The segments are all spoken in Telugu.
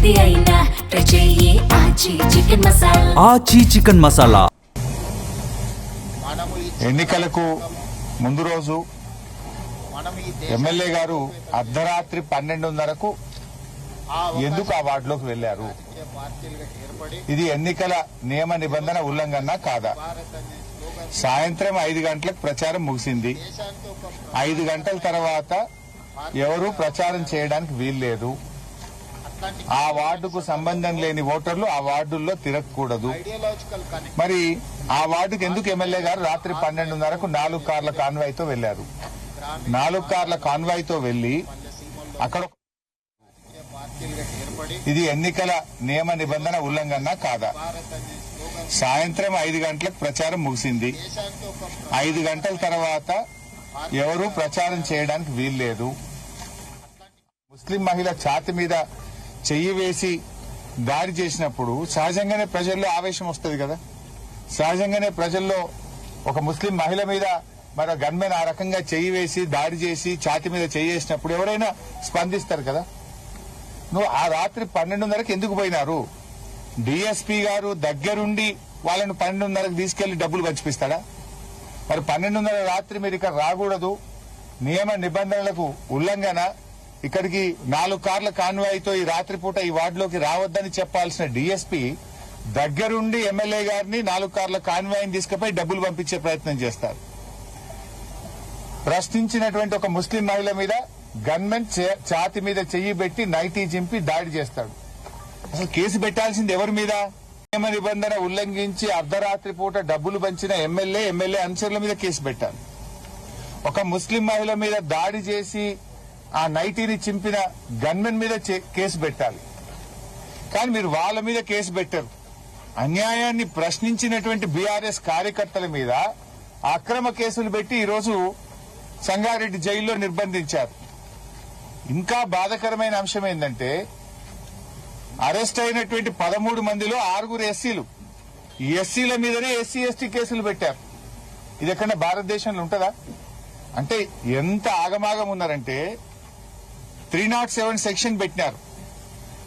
ఏది అయినా ట్రై చెయ్యి ఆచి చికెన్ మసాలా. ఆచి చికెన్ మసాలా. ఎన్నికలకు ముందు రోజు ఎమ్మెల్యే గారు అర్ధరాత్రి 12:30కు ఎందుకు ఆ వార్డులోకి వెళ్లారు? ఇది ఎన్నికల నియమ నిబంధన ఉల్లంఘన కాదా? సాయంత్రం 5 గంటలకు ప్రచారం ముగిసింది. 5 గంటల తర్వాత ఎవరూ ప్రచారం చేయడానికి వీల్లేదు. ఆ వార్డుకు సంబంధం లేని ఓటర్లు ఆ వార్డుల్లో తిరగకూడదు. మరి ఆ వార్డుకు ఎందుకు ఎమ్మెల్యే గారు రాత్రి 12:30కు 4 కార్ల కాన్వాయ్తో వెళ్లారు? 4 కార్ల కాన్వాయ్తో వెళ్లి అక్కడ ఇది ఎన్నికల నియమ నిబంధన ఉల్లంఘన కాదా? సాయంత్రం 5 గంటలకు ప్రచారం ముగిసింది. 5 గంటల తర్వాత ఎవరూ ప్రచారం చేయడానికి వీల్లేదు. ముస్లిం మహిళ ఛాతి మీద చెయ్యి వేసి దాడి చేసినప్పుడు సహజంగానే ప్రజల్లో ఆవేశం వస్తుంది కదా. సహజంగానే ప్రజల్లో ఒక ముస్లిం మహిళ మీద మరో గన్మెన్ ఆ రకంగా చెయ్యి వేసి దాడి చేసి ఛాతి మీద చెయ్యి వేసినప్పుడు ఎవరైనా స్పందిస్తారు కదా. నువ్వు ఆ రాత్రి 12:30కి ఎందుకు పోయినారు? డిఎస్పీ గారు దగ్గరుండి వాళ్ళని 12:30కి తీసుకెళ్లి డబ్బులు పంచిపిస్తాడా? మరి 12:30 రాత్రి మీరు ఇక్కడ రాకూడదు, నియమ నిబంధనలకు ఉల్లంఘన, ఇక్కడికి 4 కార్ల కాన్వాయ్తో ఈ రాత్రిపూట ఈ వార్డులోకి రావద్దని చెప్పాల్సిన డిఎస్పీ దగ్గరుండి ఎమ్మెల్యే గారిని 4 కార్ల కాన్వాయ్ని తీసుకుపోయి డబ్బులు పంపించే ప్రయత్నం చేస్తారు. ప్రశ్నించినటువంటి ఒక ముస్లిం మహిళ మీద గన్మెన్ ఛాతి మీద చెయ్యి పెట్టి నైటీ చింపి దాడి చేస్తాడు. అసలు కేసు పెట్టాల్సింది ఎవరి మీద? నియమ నిబంధన ఉల్లంఘించి అర్ధరాత్రి పూట డబ్బులు పంచిన ఎమ్మెల్యే అనుచరుల మీద కేసు పెట్టాలి. ఒక ముస్లిం మహిళ మీద దాడి చేసి ఆ నైటీని చింపిన గన్మెన్ మీద కేసు పెట్టాలి. కానీ మీరు వాళ్ళ మీద కేసు పెట్టరు. అన్యాయాన్ని ప్రశ్నించినటువంటి బీఆర్ఎస్ కార్యకర్తల మీద అక్రమ కేసులు పెట్టి ఈరోజు సంగారెడ్డి జైల్లో నిర్బంధించారు. ఇంకా బాధాకరమైన అంశం ఏంటంటే అరెస్ట్ అయినటువంటి 13 మందిలో 6 ఎస్సీలు. ఈ ఎస్సీల మీదనే ఎస్సీ ఎస్టీ కేసులు పెట్టారు. ఇది ఎక్కడ భారతదేశంలో ఉంటుందా? అంటే ఎంత ఆగమాగం ఉన్నారంటే 307 సెక్షన్ పెట్టినారు.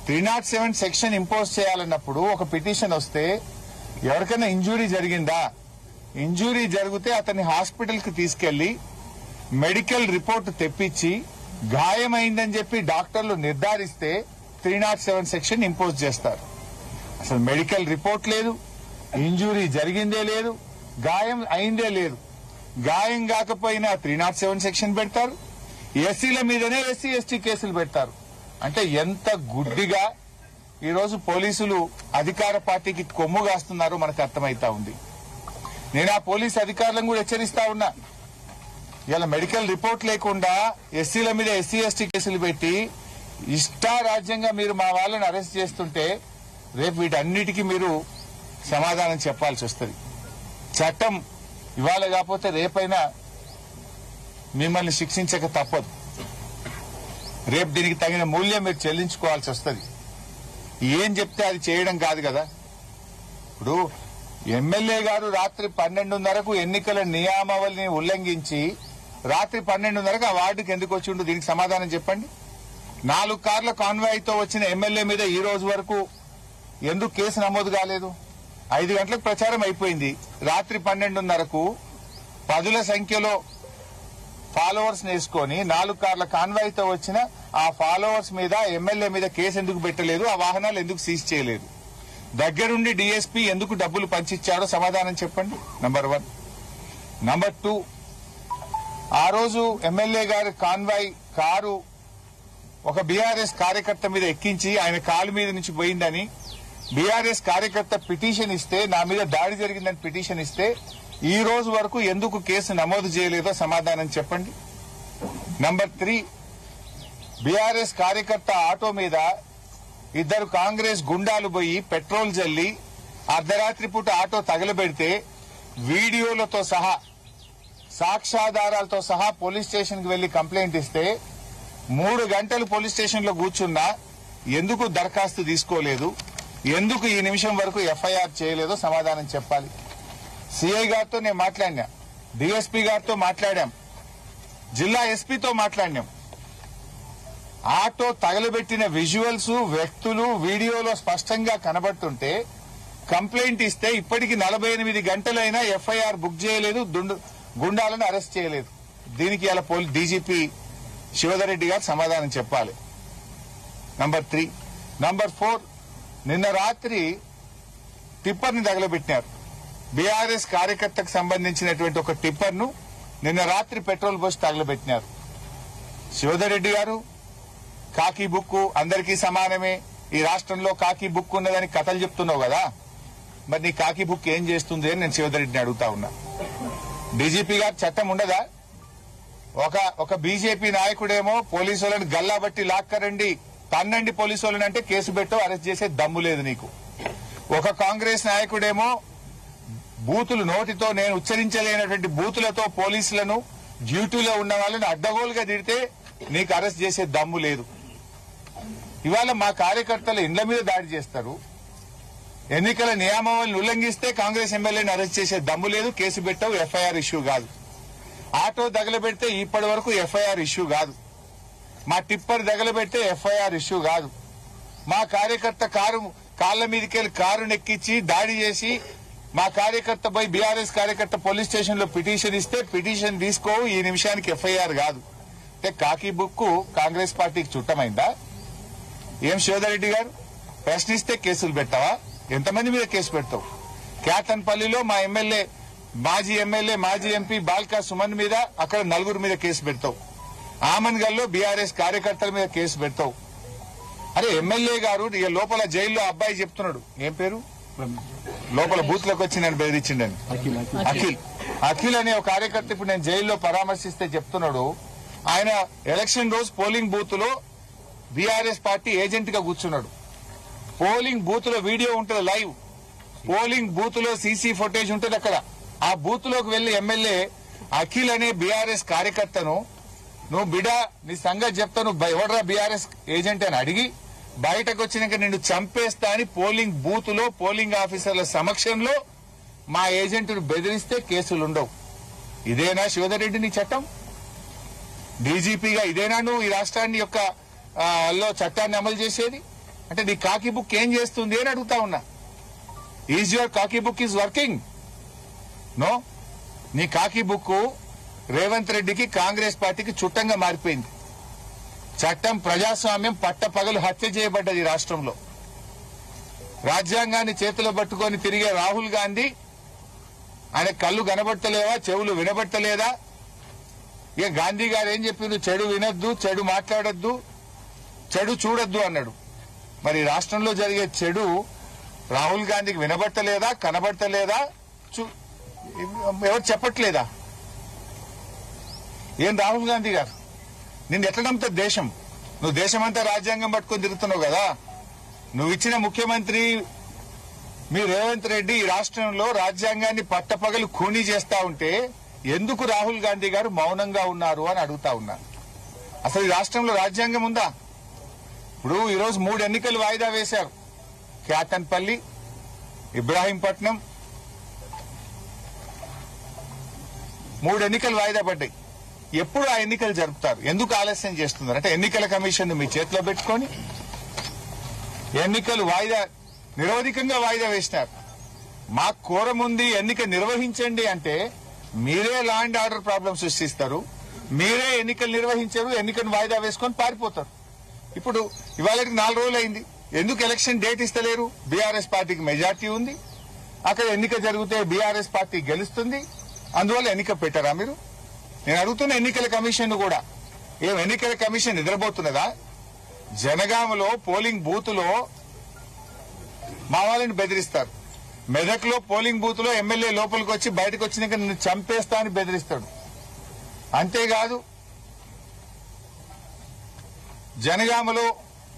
307 సెక్షన్ ఇంపోజ్ చేయాలన్నప్పుడు ఒక పిటిషన్ వస్తే ఎవరికైనా ఇంజురీ జరిగిందా? ఇంజురీ జరిగితే అతన్ని హాస్పిటల్ కి తీసుకెళ్లి మెడికల్ రిపోర్ట్ తెప్పించి గాయమైందని చెప్పి డాక్టర్లు నిర్ధారిస్తే 307 సెక్షన్ ఇంపోజ్ చేస్తారు. అసలు మెడికల్ రిపోర్ట్ లేదు, ఇంజురీ జరిగిందే లేదు, గాయం అయిందే లేదు. గాయం కాకపోయినా 307 సెక్షన్ పెడతారు. ఎస్సీల మీదనే ఎస్సీ ఎస్టీ కేసులు పెడతారు. అంటే ఎంత గుడ్డిగా ఈరోజు పోలీసులు అధికార పార్టీకి కొమ్ము కాస్తున్నారో మనకు అర్థమైతా ఉంది. నేను ఆ పోలీసు అధికారులను కూడా హెచ్చరిస్తా ఉన్నా. ఇలా మెడికల్ రిపోర్ట్ లేకుండా ఎస్సీల మీద ఎస్సీ ఎస్టీ కేసులు పెట్టి ఇష్టారాజ్యంగా మీరు మా వాళ్ళని అరెస్ట్ చేస్తుంటే రేపు వీటన్నిటికీ మీరు సమాధానం చెప్పాల్సి వస్తుంది. చట్టం ఇవాళ కాకపోతే రేపైనా మిమ్మల్ని శిక్షించక తప్పదు. రేపు దీనికి తగిన మూల్యం మీరు చెల్లించుకోవాల్సి వస్తుంది. ఏం చెప్తే అది చేయడం కాదు కదా. ఇప్పుడు ఎమ్మెల్యే గారు రాత్రి 12:30కు ఎన్నికల నియామావళిని ఉల్లంఘించి రాత్రి 12:30కు ఆ వార్డుకి ఎందుకు వచ్చి ఉండు? దీనికి సమాధానం చెప్పండి. 4 కార్ల కాన్వాయ్తో వచ్చిన ఎమ్మెల్యే మీద ఈ రోజు వరకు ఎందుకు కేసు నమోదు కాలేదు? 5 గంటలకు ప్రచారం అయిపోయింది. రాత్రి 12:30కు 10ల సంఖ్యలో ఫాలోవర్స్ వేసుకొని 4 కార్ల కాన్వాయ్తో వచ్చిన ఆ ఫాలోవర్స్ మీద ఎమ్మెల్యే మీద కేసు ఎందుకు పెట్టలేదు? ఆ వాహనాలు ఎందుకు సీజ్ చేయలేదు? దగ్గరుండి డీఎస్పీ ఎందుకు డబ్బులు పంచిచ్చాడో సమాధానం చెప్పండి. నంబర్ 1. నంబర్ 2, ఆ రోజు ఎమ్మెల్యే గారి కాన్వాయ్ కారు ఒక బీఆర్ఎస్ కార్యకర్త మీద ఎక్కించి ఆయన కాలు మీద నుంచి పోయిందని బీఆర్ఎస్ కార్యకర్త పిటిషన్ ఇస్తే, నా మీద దాడి జరిగిందని పిటిషన్ ఇస్తే ఈ రోజు వరకు ఎందుకు కేసు నమోదు చేయలేదో సమాధానం చెప్పండి. నంబర్ 3, బీఆర్ఎస్ కార్యకర్త ఆటో మీద 2 కాంగ్రెస్ గుండాలు పోయి పెట్రోల్ జల్లి అర్ధరాత్రి పూట ఆటో తగలబెడితే వీడియోలతో సహా సాక్ష్యాధారాలతో సహా పోలీస్ స్టేషన్ కి వెళ్లి కంప్లైంట్ ఇస్తే 3 గంటలు పోలీస్ స్టేషన్ లో కూర్చున్నా ఎందుకు దరఖాస్తు తీసుకోలేదు? ఎందుకు ఈ నిమిషం వరకు ఎఫ్ఐఆర్ చేయలేదో సమాధానం చెప్పాలి. సిఐ గారితో నేను మాట్లాడినా, డిఎస్పీ గారితో మాట్లాడాం, జిల్లా ఎస్పీతో మాట్లాడినాం. ఆటో తగలబెట్టిన విజువల్స్ వ్యక్తులు వీడియోలో స్పష్టంగా కనబడుతుంటే కంప్లైంట్ ఇస్తే ఇప్పటికి 48 గంటలైనా ఎఫ్ఐఆర్ బుక్ చేయలేదు, గుండాలను అరెస్ట్ చేయలేదు. దీనికి ఇలా డీజీపీ శివధర్ రెడ్డి గారు సమాధానం చెప్పాలి. నంబర్ 3. నంబర్ 4, నిన్న రాత్రి టిప్పర్ ని తగలబెట్టినారు. బీఆర్ఎస్ కార్యకర్తకు సంబంధించినటువంటి ఒక టిప్పర్ ను నిన్న రాత్రి పెట్రోల్ పోసి తగలబెట్టినారు. శివధర్ రెడ్డి గారు కాకి బుక్కు అందరికీ సమానమే, ఈ రాష్ట్రంలో కాకి బుక్ ఉన్నదని కథలు చెప్తున్నావు కదా, మరి నీ కాకి బుక్ ఏం చేస్తుంది అని నేను శివధర్ రెడ్డిని అడుగుతా ఉన్నా. డీజీపీ గారు చట్టం ఉండదా? ఒక బీజేపీ నాయకుడేమో పోలీసు వాళ్ళని గల్లాబట్టి లాక్కరండి, తన్నండి పోలీసు వాళ్ళని అంటే కేసు పెట్టో అరెస్ట్ చేసే దమ్ము లేదు నీకు. ఒక కాంగ్రెస్ నాయకుడేమో బూతులు నోటితో నేను ఉచ్చరించలేనటువంటి బూతులతో పోలీసులను డ్యూటీలో ఉన్న వాళ్ళని అడ్డగోలుగా తిడితే నీకు అరెస్ట్ చేసే దమ్ము లేదు. ఇవాళ మా కార్యకర్తలు ఇండ్ల మీద దాడి చేస్తారు, ఎన్నికల నియామావళిని ఉల్లంఘిస్తే కాంగ్రెస్ ఎమ్మెల్యేని అరెస్ట్ చేసే దమ్ము లేదు, కేసు పెట్టవు, ఎఫ్ఐఆర్ ఇష్యూ కాదు. ఆటో తగలబెడితే ఇప్పటి వరకు ఎఫ్ఐఆర్ ఇష్యూ కాదు. మా టిప్పర్ తగలబెడితే ఎఫ్ఐఆర్ ఇష్యూ కాదు. మా కార్యకర్త కాళ్ల మీదకెళ్లి కారు నెక్కించి దాడి చేసి మా కార్యకర్త పోయి బీఆర్ఎస్ కార్యకర్త పోలీస్ స్టేషన్ లో పిటిషన్ ఇస్తే పిటిషన్ తీసుకోవు, ఈ నిమిషానికి ఎఫ్ఐఆర్ కాదు. అంటే కాకి బుక్కు కాంగ్రెస్ పార్టీకి చుట్టమైందా? ఏం శివధర్ రెడ్డి గారు ప్రశ్నిస్తే కేసులు పెట్టావా? ఎంతమంది మీద కేసు పెడతావు? కేతన్పల్లిలో మా ఎమ్మెల్యే మాజీ ఎంపీ బాల్కా సుమన్ మీద అక్కడ 4 మీద కేసు పెడతావు. ఆమన్గల్లో బీఆర్ఎస్ కార్యకర్తల మీద కేసు పెడతావు. అరే ఎమ్మెల్యే గారు లోపల జైల్లో అబ్బాయి చెప్తున్నాడు, ఏం పేరు, లోపల బూత్ లోకి వచ్చి నేను బెదిరించిండని, అఖిల్ అనే ఒక కార్యకర్త ఇప్పుడు నేను జైల్లో పరామర్శిస్తే చెప్తున్నాడు, ఆయన ఎలక్షన్ రోజు పోలింగ్ బూత్ లో బీఆర్ఎస్ పార్టీ ఏజెంట్ గా కూర్చున్నాడు. పోలింగ్ బూత్ లో వీడియో ఉంటుంది, లైవ్ పోలింగ్ బూత్ లో సీసీ ఫుటేజ్ ఉంటుంది. అక్కడ ఆ బూత్ లోకి వెళ్లి ఎమ్మెల్యే అఖిల్ అనే బీఆర్ఎస్ కార్యకర్తను నువ్వు బిడా నీ సంగతి చెప్తా, నువ్వు ఎవడరా బీఆర్ఎస్ ఏజెంట్ అని అడిగి బయటకు వచ్చినాక నిన్ను చంపేస్తా అని పోలింగ్ బూత్ లో పోలింగ్ ఆఫీసర్ల సమక్షంలో మా ఏజెంట్ను బెదిరిస్తే కేసులుండవు. ఇదేనా శివధర్ రెడ్డి నీ చట్టం? డీజీపీగా ఇదేనా నువ్వు ఈ రాష్ట్రాన్ని యొక్క చట్టాన్ని అమలు చేసేది? అంటే నీ కాకి బుక్ ఏం చేస్తుంది అని అడుగుతా ఉన్నా. ఈజ్ యువర్ కాకి బుక్ ఈజ్ వర్కింగ్? నో. నీ కాకి బుక్ రేవంత్ రెడ్డికి కాంగ్రెస్ పార్టీకి చుట్టంగా మారిపోయింది. చట్టం ప్రజాస్వామ్యం పట్టపగలు హత్య చేయబడ్డది రాష్ట్రంలో. రాజ్యాంగాన్ని చేతిలో పట్టుకొని తిరిగే రాహుల్ గాంధీ ఆయన కళ్ళు కనబడతలేవా, చెవులు వినబడతలేదా? ఇక గాంధీ గారు ఏం చెప్పిండు, చెడు వినొద్దు, చెడు మాట్లాడొద్దు, చెడు చూడొద్దు అన్నాడు. మరి రాష్ట్రంలో జరిగే చెడు రాహుల్ గాంధీకి వినబడతలేదా, కనబడతలేదా, ఎవరు చెప్పట్లేదా? ఏం రాహుల్ గాంధీ గారు నిన్ను ఎట్లా నమ్ముతుంది దేశం? నువ్వు దేశమంతా రాజ్యాంగం పట్టుకొని తిరుగుతున్నావు కదా. నువ్వు ఇచ్చిన ముఖ్యమంత్రి మీ రేవంత్ రెడ్డి ఈ రాష్ట్రంలో రాజ్యాంగాన్ని పట్టపగలు ఖూనీ చేస్తా ఉంటే ఎందుకు రాహుల్ గాంధీ గారు మౌనంగా ఉన్నారు అని అడుగుతా ఉన్నారు. అసలు ఈ రాష్ట్రంలో రాజ్యాంగం ఉందా? ఇప్పుడు ఈరోజు 3 ఎన్నికలు వాయిదా వేశారు. కేతన్పల్లి, ఇబ్రాహీంపట్నం, 3 ఎన్నికలు వాయిదా పడ్డాయి. ఎప్పుడు ఆ ఎన్నికలు జరుపుతారు? ఎందుకు ఆలస్యం చేస్తున్నారు? అంటే ఎన్నికల కమిషన్ మీ చేతిలో పెట్టుకొని ఎన్నికలు నిరవధికంగా వాయిదా వేసినారు. మాకు కోరం ఉంది, ఎన్నిక నిర్వహించండి అంటే మీరే లా అండ్ ఆర్డర్ ప్రాబ్లం సృష్టిస్తారు, మీరే ఎన్నికలు నిర్వహించారు, ఎన్నికను వాయిదా వేసుకొని పారిపోతారు. ఇప్పుడు ఇవాళకి 4 రోజులు అయింది, ఎందుకు ఎలక్షన్ డేట్ ఇస్తలేరు? బీఆర్ఎస్ పార్టీకి మెజార్టీ ఉంది, అక్కడ ఎన్నిక జరిగితే బీఆర్ఎస్ పార్టీ గెలుస్తుంది, అందువల్ల ఎన్నిక పెట్టారా మీరు? నేను అడుగుతున్న ఎన్నికల కమిషన్ కూడా, ఏం ఎన్నికల కమిషన్ నిద్రపోతున్నదా? జనగామలో పోలింగ్ బూత్ లో మా వాళ్ళని బెదిరిస్తారు, మెదక్లో పోలింగ్ బూత్ లో ఎమ్మెల్యే లోపలికి వచ్చి బయటకు వచ్చినాక నిన్ను చంపేస్తా అని బెదిరిస్తాడు. అంతేకాదు జనగామలో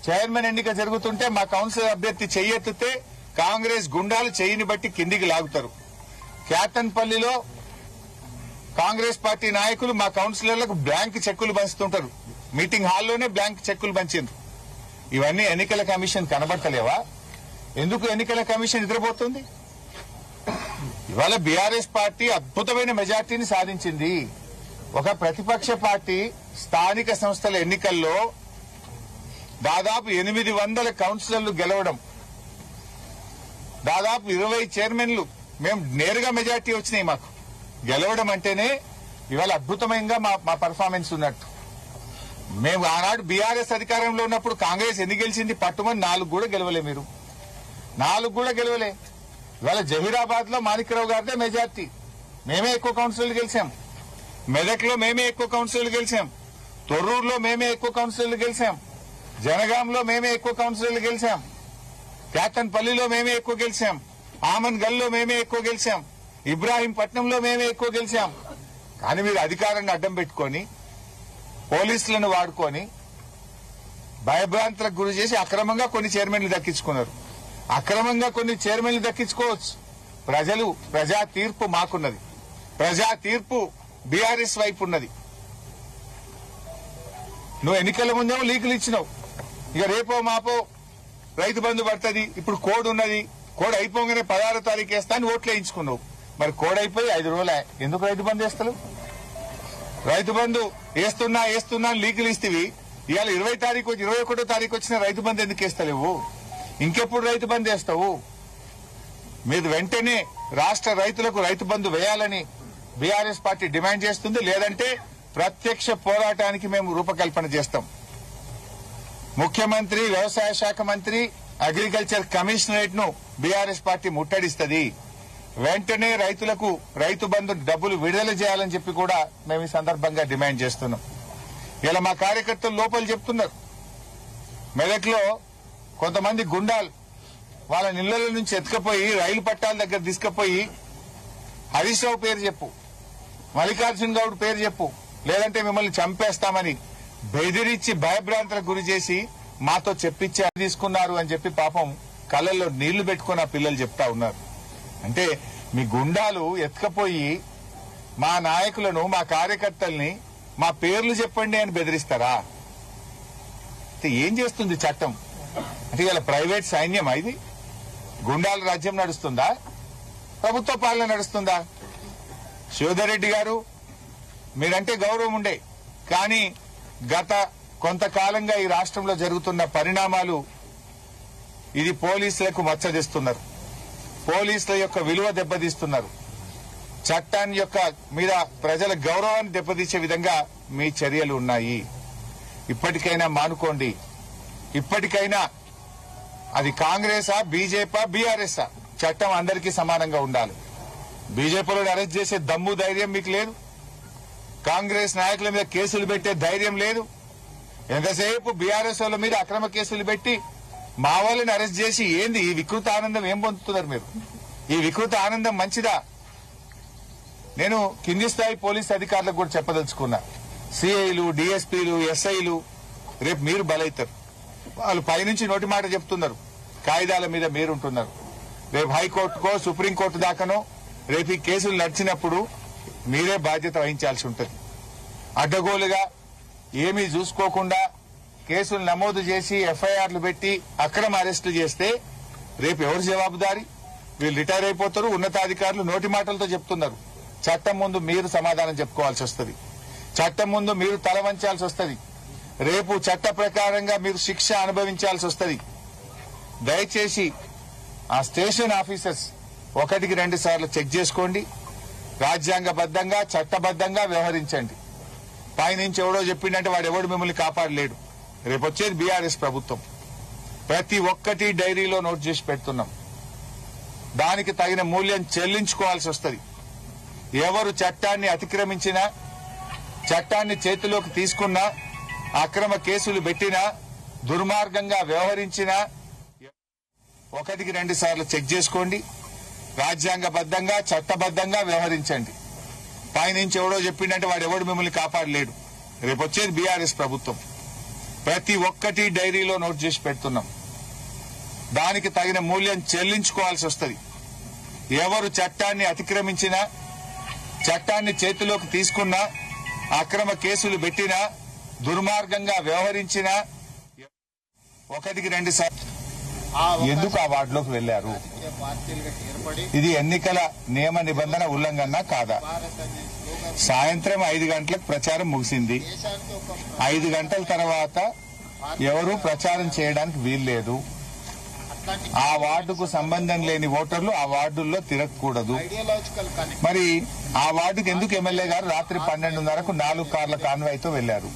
చైర్మన్ ఎన్నిక జరుగుతుంటే మా కౌన్సిలర్ అభ్యర్థి చెయ్యెత్తితే కాంగ్రెస్ గుండాలు చెయ్యిని బట్టి కిందికి లాగుతారు. కేతన్పల్లిలో కాంగ్రెస్ పార్టీ నాయకులు మా కౌన్సిలర్లకు బ్లాంక్ చెక్కులు పంచుతుంటారు, మీటింగ్ హాల్లోనే బ్లాంక్ చెక్కులు పంచిండ్రు. ఇవన్నీ ఎన్నికల కమిషన్ కనబడతలేవా? ఎందుకు ఎన్నికల కమిషన్ నిద్రపోతుంది? ఇవాళ బీఆర్ఎస్ పార్టీ అద్భుతమైన మెజార్టీని సాధించింది. ఒక ప్రతిపక్ష పార్టీ స్థానిక సంస్థల ఎన్నికల్లో దాదాపు 800 కౌన్సిలర్లు గెలవడం, దాదాపు 20 చైర్మన్లు మేము నేరుగా మెజార్టీ వచ్చినాయి. మాకు గెలవడం అంటేనే ఇవాళ అద్భుతమైన మా పర్ఫార్మెన్స్ ఉన్నట్టు. మేము ఆనాడు బీఆర్ఎస్ అధికారంలో ఉన్నప్పుడు కాంగ్రెస్ ఎన్ని గెలిచింది? పట్టుమని 4 కూడా గెలవలే. మీరు 4 కూడా గెలవలే. ఇవాళ జహీరాబాద్ లో మాణిక్యరావు గారిదే మెజార్టీ, మేమే ఎక్కువ కౌన్సిలర్లు గెలిచాం. మెదక్లో మేమే ఎక్కువ కౌన్సిలర్లు గెలిచాం. తొర్రూరులో మేమే ఎక్కువ కౌన్సిలర్లు గెలిచాం. జనగాంలో మేమే ఎక్కువ కౌన్సిలర్లు గెలిచాం. క్యాతన్పల్లిలో మేమే ఎక్కువ గెలిచాం. ఆమన్గల్లో మేమే ఎక్కువ గెలిచాం. ఇబ్రాహీంపట్నంలో మేమే ఎక్కువ గెలిచాం. కానీ మీరు అధికారాన్ని అడ్డం పెట్టుకొని పోలీసులను వాడుకొని భయభ్రాంతులకు గురి చేసి అక్రమంగా కొన్ని చైర్మన్లు దక్కించుకున్నారు. అక్రమంగా కొన్ని చైర్మన్లు దక్కించుకోవచ్చు. ప్రజా తీర్పు మాకున్నది. ప్రజా తీర్పు బీఆర్ఎస్ వైపు ఉన్నది. నువ్వు ఎన్నికల ముందేమో లీకులు ఇచ్చినావు. ఇక రేపో మాపో రైతు బంధు పడుతుంది. ఇప్పుడు కోడ్ ఉన్నది. కోడ్ అయిపోగానే 16వ తారీఖు వేస్తా అని ఓట్లు వేయించుకున్నావు. మరి కోడ్ అయిపోయి 5 రోజులే. ఎందుకు రైతు బంధు వేస్తావు? రైతు బంధు వేస్తున్నా లీకులు ఇస్తేవి. ఇవాళ 21వ తారీఖు వచ్చిన రైతు బంధు ఎందుకు వేస్తలేవు? ఇంకెప్పుడు రైతు బంధు వేస్తావు? మీరు వెంటనే రాష్ట్ర రైతులకు రైతు బంధు వేయాలని బీఆర్ఎస్ పార్టీ డిమాండ్ చేస్తుంది. లేదంటే ప్రత్యక్ష పోరాటానికి మేము రూపకల్పన చేస్తాం. ముఖ్యమంత్రి, వ్యవసాయ శాఖ మంత్రి, అగ్రికల్చర్ కమిషనరేట్ ను బీఆర్ఎస్ పార్టీ ముట్టడిస్తుంది. వెంటనే రైతులకు రైతు బంధు డబ్బులు విడుదల చేయాలని చెప్పి కూడా మేము ఈ సందర్భంగా డిమాండ్ చేస్తున్నాం. ఇలా మా కార్యకర్తలు లోపల చెప్తున్నారు. మెదక్లో కొంతమంది గుండాలు వాళ్ళ ఇళ్ల నుంచి ఎత్తుకపోయి రైలు పట్టాల దగ్గర తీసుకుపోయి హరీష్ రావు పేరు చెప్పు, మల్లికార్జున గౌడ్ పేరు చెప్పు, లేదంటే మిమ్మల్ని చంపేస్తామని బెదిరించి భయభ్రాంతులకు గురి చేసి మాతో చెప్పించి తీసుకున్నారు అని చెప్పి పాపం కళ్ళల్లో నీళ్లు పెట్టుకుని ఆ పిల్లలు చెప్తా ఉన్నారు. అంటే మీ గుండాలు ఎత్తుకపోయి మా నాయకులను, మా కార్యకర్తల్ని మా పేర్లు చెప్పండి అని బెదిరిస్తారా? ఏం చేస్తుంది చట్టం? అంటే ఇలా ప్రైవేట్ సైన్యమా ఇది? గుండాల రాజ్యం నడుస్తుందా? ప్రభుత్వ పాలన నడుస్తుందా? శివధర్ రెడ్డి గారు, మీరంటే గౌరవం ఉండే, కానీ గత కొంతకాలంగా ఈ రాష్ట్రంలో జరుగుతున్న పరిణామాలు ఇది పోలీసులకు మచ్చదిస్తున్నారు. పోలీసుల యొక్క విలువ దెబ్బతీస్తున్నారు. చట్టాన్ని యొక్క మీద ప్రజల గౌరవాన్ని దెబ్బతీసే విధంగా మీ చర్యలు ఉన్నాయి. ఇప్పటికైనా మానుకోండి. ఇప్పటికైనా అది కాంగ్రెసా, బీజేపీ, బీఆర్ఎస్ఆ, చట్టం అందరికీ సమానంగా ఉండాలి. బీజేపీలో అరెస్ట్ చేసే దమ్ము ధైర్యం మీకు లేదు. కాంగ్రెస్ నాయకుల మీద కేసులు పెట్టే ధైర్యం లేదు. ఎంతసేపు బీఆర్ఎస్ వాళ్ళ మీద అక్రమ కేసులు పెట్టి మా వాళ్ళని అరెస్ట్ చేసి ఏంది ఈ వికృత ఆనందం? ఏం పొందుతున్నారు మీరు? ఈ వికృత ఆనందం మంచిదా? నేను కింది స్థాయి పోలీస్ అధికారులకు కూడా చెప్పదలుచుకున్నా. సిఐలు, డిఎస్పీలు, ఎస్ఐలు రేపు మీరు బలైతారు. వాళ్ళు పైనుంచి నోటి మాట చెప్తున్నారు, కాయిదాల మీద మీరుంటున్నారు. రేపు హైకోర్టుకో సుప్రీంకోర్టు దాకానో రేపు ఈ కేసులు నడిచినప్పుడు మీరే బాధ్యత వహించాల్సి ఉంటుంది. అడ్డగోలుగా ఏమీ చూసుకోకుండా కేసులు నమోదు చేసి ఎఫ్ఐఆర్లు పెట్టి అక్రమ అరెస్టులు చేస్తే రేపు ఎవరు జవాబుదారీ? వీళ్ళు రిటైర్ అయిపోతారు. ఉన్నతాధికారులు నోటి మాటలతో చెప్తున్నారు. చట్టం ముందు మీరు సమాధానం చెప్పుకోవాల్సి వస్తుంది. చట్టం ముందు మీరు తల వంచాల్సి వస్తుంది. రేపు చట్ట ప్రకారంగా మీరు శిక్ష అనుభవించాల్సి వస్తుంది. దయచేసి ఆ స్టేషన్ ఆఫీసర్స్ 1కి 2 సార్లు చెక్ చేసుకోండి. రాజ్యాంగబద్దంగా, చట్టబద్దంగా వ్యవహరించండి. పైనుంచి ఎవడో చెప్పిండంటే వాడు ఎవడు మిమ్మల్ని కాపాడలేడు. రేపు వచ్చేది బీఆర్ఎస్ ప్రభుత్వం. ప్రతి ఒక్కటి డైరీలో నోట్ చేసి పెడుతున్నాం. దానికి తగిన మూల్యం చెల్లించుకోవాల్సి వస్తుంది. ఎవరు చట్టాన్ని అతిక్రమించినా, చట్టాన్ని చేతిలోకి తీసుకున్నా, అక్రమ కేసులు పెట్టినా, దుర్మార్గంగా వ్యవహరించినా 1కి 2 సార్లు చెక్ చేసుకోండి. రాజ్యాంగబద్దంగా, చట్టబద్దంగా వ్యవహరించండి. పైనుంచి ఎవడో చెప్పిండంటే వాడు ఎవడు మిమ్మల్ని కాపాడలేడు. రేపు వచ్చేది బీఆర్ఎస్ ప్రభుత్వం. ప్రతి ఒక్కటి డైరీలో నోట్ చేసి పెడుతున్నాం. దానికి తగిన మూల్యం చెల్లించుకోవాల్సి వస్తుంది. ఎవరు చట్టాన్ని అతిక్రమించినా, చట్టాన్ని చేతిలోకి తీసుకున్నా, అక్రమ కేసులు పెట్టినా, దుర్మార్గంగా వ్యవహరించినా 1కి 2 సార్లు ఎందుకు ఆ వార్డులోకి వెళ్లారు? ఇది ఎన్నికల నియమ నిబంధన ఉల్లంఘన కాదా? సాయంత్రం 5 గంటలకు ప్రచారం ముగిసింది. 5 గంటల తర్వాత ఎవరు ప్రచారం చేయడానికి వీల్లేదు. ఆ వార్డుకు సంబంధం లేని ఓటర్లు ఆ వార్డుల్లో తిరగకూడదు. మరి ఆ వార్డుకు ఎందుకు ఎమ్మెల్యే గారు రాత్రి 12:30కు 4 కార్ల కాన్వాయ్తో వెళ్లారు?